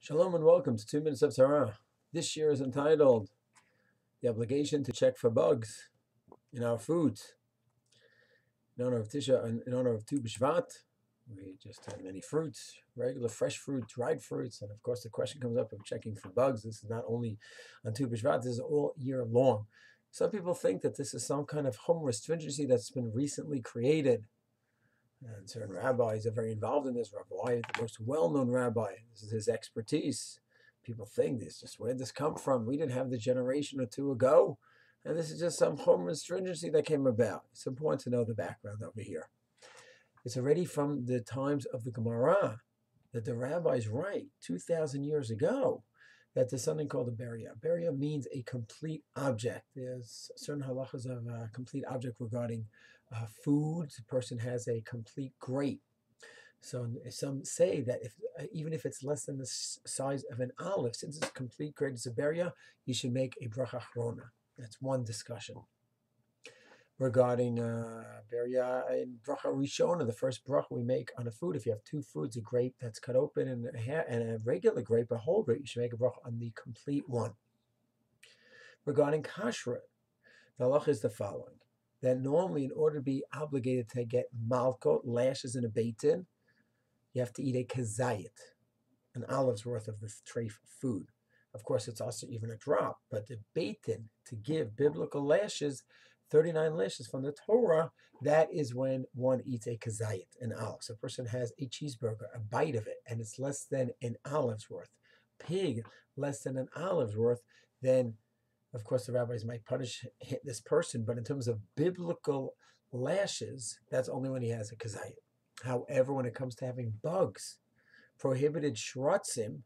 Shalom and welcome to 2 Minutes of Torah. This year is entitled The Obligation to Check for Bugs in Our Foods. In honor of in honor of Tu B'Shvat, we just had many fruits, regular fresh fruit, dried fruits, and of course the question comes up of checking for bugs. This is not only on Tu B'Shvat, this is all year long. Some people think that this is some kind of home stringency that's been recently created. And certain rabbis are very involved in this. Rabbi Wyatt, the most well-known rabbi, this is his expertise. People think this, just where did this come from? We didn't have the generation or two ago. And this is just some home stringency that came about. It's important to know the background over here. It's already from the times of the Gemara that the rabbis write 2,000 years ago that there's something called a beria. Beria means a complete object. There's certain halachas of a complete object regarding food. The person has a complete grape. So some say that even if it's less than the size of an olive, since it's a complete grape, it's a beria, you should make a bracha achrona. That's one discussion. Regarding beria in bracha rishona, the first bracha we make on a food, if you have two foods, a grape that's cut open and a regular grape, a whole grape, you should make a bracha on the complete one. Regarding kashrut, the halacha is the following: that normally, in order to be obligated to get malkot, lashes in a beitin, you have to eat a kazayit, an olive's worth of the treif food. Of course, it's also even a drop, but the beitin, to give biblical lashes, 39 lashes from the Torah, that is when one eats a kazayit, an olive. So a person has a cheeseburger, a bite of it, and it's less than an olive's worth. Pig, less than an olive's worth, then of course the rabbis might punish this person, but in terms of biblical lashes, that's only when he has a kazayit. However, when it comes to having bugs, prohibited shrutzim,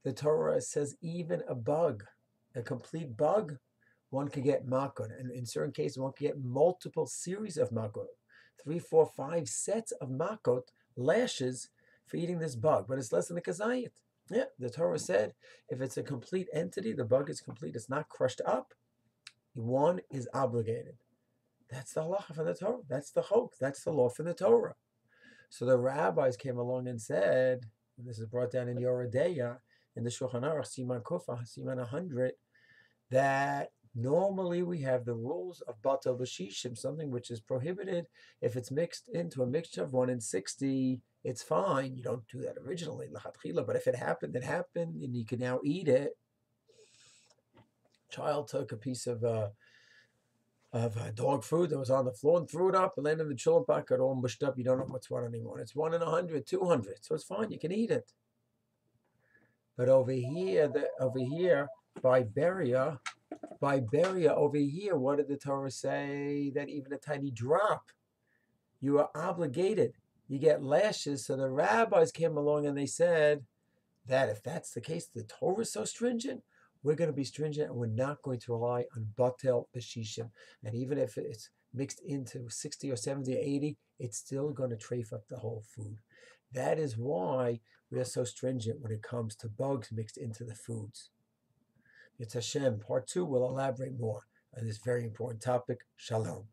the Torah says even a bug, a complete bug, one could get makot, and in certain cases, one could get multiple series of makot, 3, 4, 5 sets of makot, lashes, for eating this bug, but it's less than a kazayit. Yeah, the Torah said if it's a complete entity, the bug is complete, it's not crushed up, one is obligated. That's the halacha from the Torah. That's the chok. That's the law from the Torah. So the rabbis came along and said, and this is brought down in Yoreh De'ah, in the Shulchan Aruch, Siman Kufa, Siman 100, that normally we have the rules of batel b'shishim, something which is prohibited. If it's mixed into a mixture of 1 in 60, it's fine. You don't do that originally, l'chatchila, but if it happened, and you can now eat it. Child took a piece of dog food that was on the floor and threw it up and landed in the chillum packet, all mushed up. You don't know what's what anymore. It's 1 in 100, 200, so it's fine. You can eat it. But over here, by beria over here, what did the Torah say? That even a tiny drop, you are obligated. You get lashes. So the rabbis came along and they said that if that's the case, the Torah is so stringent, we're going to be stringent and we're not going to rely on batel b'shishim. And even if it's mixed into 60 or 70 or 80, it's still going to treif up the whole food. That is why we are so stringent when it comes to bugs mixed into the foods. It's Hashem. Part 2 will elaborate more on this very important topic. Shalom.